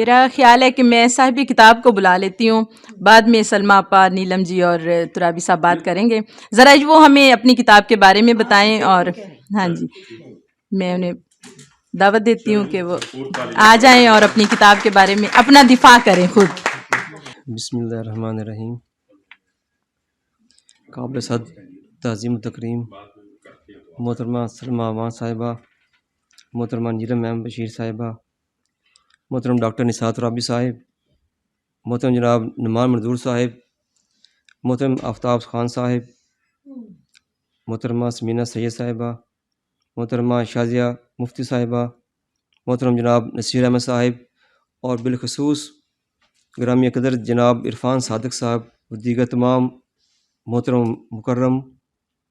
میرا خیال ہے کہ میں صاحب کتاب کو بلا لیتی ہوں، بعد میں سلمیٰ آپا، نیلم جی اور ترابی صاحب بات کریں گے. ذرا وہ ہمیں اپنی کتاب کے بارے میں بتائیں، اور ہاں جی میں انہیں دعوت دیتی ہوں کہ وہ آ جائیں اور اپنی کتاب کے بارے میں اپنا دفاع کریں خود. بسم اللہ الرحمن الرحیم. قابل صد تعظیم و تکریم محترمہ سلمیٰ امان صاحبہ، محترمہ نیلم ایم بشیر صاحبہ، محترم ڈاکٹر نثار ترابی صاحب، محترم جناب نعمان منظور صاحب، محترم آفتاب خان صاحب، محترمہ سمینہ سید صاحبہ، محترمہ شازیہ مفتی صاحبہ، محترم جناب نصیر احمد صاحب، اور بالخصوص گرامی قدر جناب عرفان صادق صاحب و دیگر تمام محترم مکرم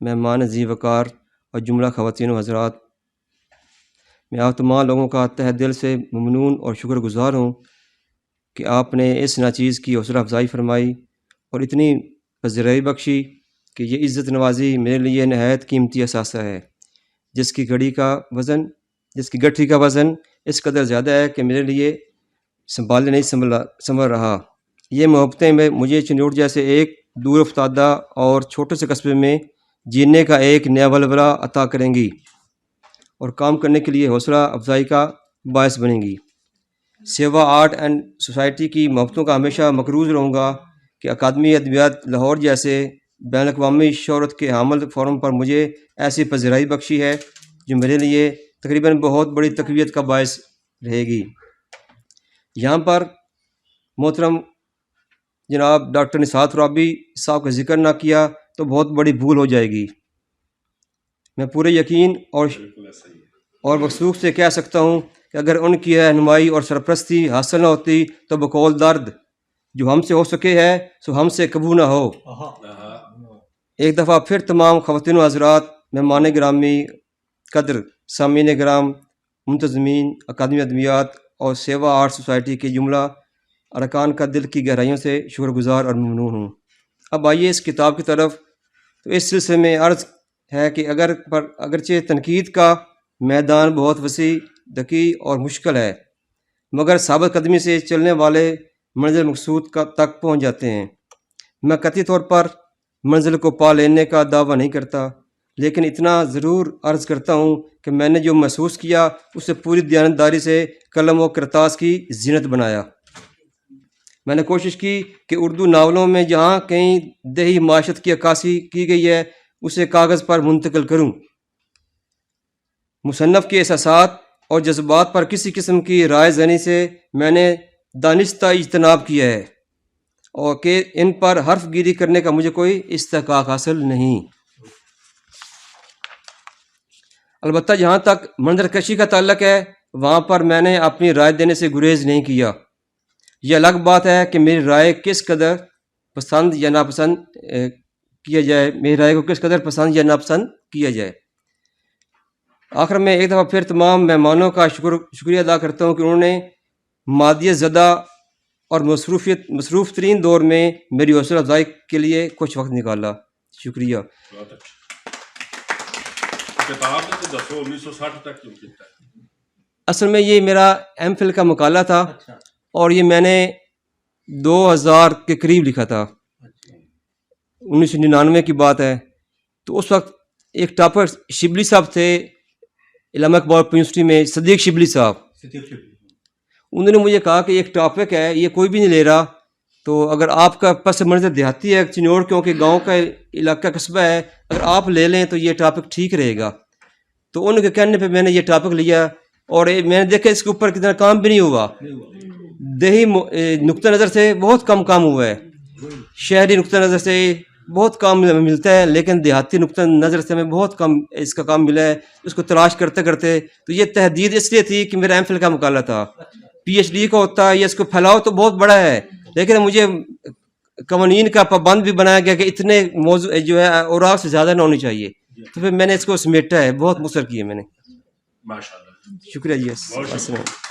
مہمان ذی وقار اور جملہ خواتین و حضرات، میں آپ تمام لوگوں کا تہ دل سے ممنون اور شکر گزار ہوں کہ آپ نے اس ناچیز کی حوصلہ افزائی فرمائی اور اتنی پذیرائی بخشی کہ یہ عزت نوازی میرے لیے نہایت قیمتی اثاثہ ہے، جس کی گٹھی کا وزن اس قدر زیادہ ہے کہ میرے لیے سنبھالنے نہیں سنبھل رہا. یہ محبتیں میں مجھے چنوٹ جیسے ایک دور افتادہ اور چھوٹے سے قصبے میں جینے کا ایک نیا ولولہ عطا کریں گی اور کام کرنے کے لیے حوصلہ افزائی کا باعث بنیں گی. سیوا آرٹ اینڈ سوسائٹی کی محبتوں کا ہمیشہ مقروض رہوں گا کہ اکادمی ادبیات لاہور جیسے بین الاقوامی شہرت کے حامل فورم پر مجھے ایسی پذیرائی بخشی ہے جو میرے لیے تقریباً بہت بڑی تقویت کا باعث رہے گی. یہاں پر محترم جناب ڈاکٹر نثار ترابی صاحب کا ذکر نہ کیا تو بہت بڑی بھول ہو جائے گی. میں پورے یقین اور وثوق سے کہہ سکتا ہوں کہ اگر ان کی رہنمائی اور سرپرستی حاصل نہ ہوتی تو بقول درد جو ہم سے ہو سکے ہے سو ہم سے کبھی نہ ہو. ایک دفعہ پھر تمام خواتین و حضرات، مہمان گرامی قدر، سامعین گرام، منتظمین اکادمی ادبیات اور سیوا آرٹ سوسائٹی کے جملہ ارکان کا دل کی گہرائیوں سے شکر گزار اور ممنون ہوں. اب آئیے اس کتاب کی طرف. تو اس سلسلے میں عرض ہے کہ اگرچہ تنقید کا میدان بہت وسیع، دقیق اور مشکل ہے، مگر ثابت قدمی سے چلنے والے منزل مقصود تک پہنچ جاتے ہیں. میں قطعی طور پر منزل کو پا لینے کا دعویٰ نہیں کرتا، لیکن اتنا ضرور عرض کرتا ہوں کہ میں نے جو محسوس کیا اسے پوری دیانتداری سے قلم و کرتاس کی زینت بنایا. میں نے کوشش کی کہ اردو ناولوں میں جہاں کہیں دیہی معاشرت کی عکاسی کی گئی ہے اسے کاغذ پر منتقل کروں. مصنف کے احساسات اور جذبات پر کسی قسم کی رائے زنی سے میں نے دانستہ اجتناب کیا ہے اور کہ ان پر حرف گیری کرنے کا مجھے کوئی استحقاق حاصل نہیں. البتہ جہاں تک منظر کشی کا تعلق ہے وہاں پر میں نے اپنی رائے دینے سے گریز نہیں کیا. یہ الگ بات ہے کہ میری رائے کس قدر پسند یا ناپسند کیا جائے، میری رائے کو کس قدر پسند یا ناپسند کیا جائے. آخر میں ایک دفعہ پھر تمام مہمانوں کا شکریہ ادا کرتا ہوں کہ انہوں نے مادیت زدہ اور مصروف ترین دور میں میری حوصلہ افزائی کے لیے کچھ وقت نکالا. شکریہ. اصل میں یہ میرا ایم فل کا مقالہ تھا اور یہ میں نے 2000 کے قریب لکھا تھا، 1999 کی بات ہے. تو اس وقت ایک ٹاپر شبلی صاحب تھے علامہ اقبال یونیورسٹی میں، صدیق شبلی صاحب. انہوں نے مجھے کہا کہ ایک ٹاپک ہے یہ کوئی بھی نہیں لے رہا، تو اگر آپ کا پس منظر دیہاتی ہے چنوڑ کیونکہ گاؤں کا علاقہ قصبہ ہے، اگر آپ لے لیں تو یہ ٹاپک ٹھیک رہے گا. تو ان کے کہنے پہ میں نے یہ ٹاپک لیا اور میں نے دیکھا اس کے اوپر کتنا کام بھی نہیں ہوا. دیہی نقطہ نظر سے بہت کم کام ہوا ہے، شہری نقطہ نظر سے بہت کام ملتا ہے، لیکن دیہاتی نقطہ نظر سے ہمیں بہت کم اس کا کام ملا ہے. اس کو تلاش کرتے کرتے تو یہ تحدید اس لیے تھی کہ میرا ایم فل کا مقالہ تھا، پی ایچ ڈی کا ہوتا ہے یا اس کو پھیلاؤ تو بہت بڑا ہے، لیکن مجھے قوانین کا پابند بھی بنایا گیا کہ اتنے موضوع جو ہے اوراق سے زیادہ نہ ہونی چاہیے. تو پھر میں نے اس کو سمیٹا ہے، بہت مصر کیے میں نے. شکریہ جی. السلام.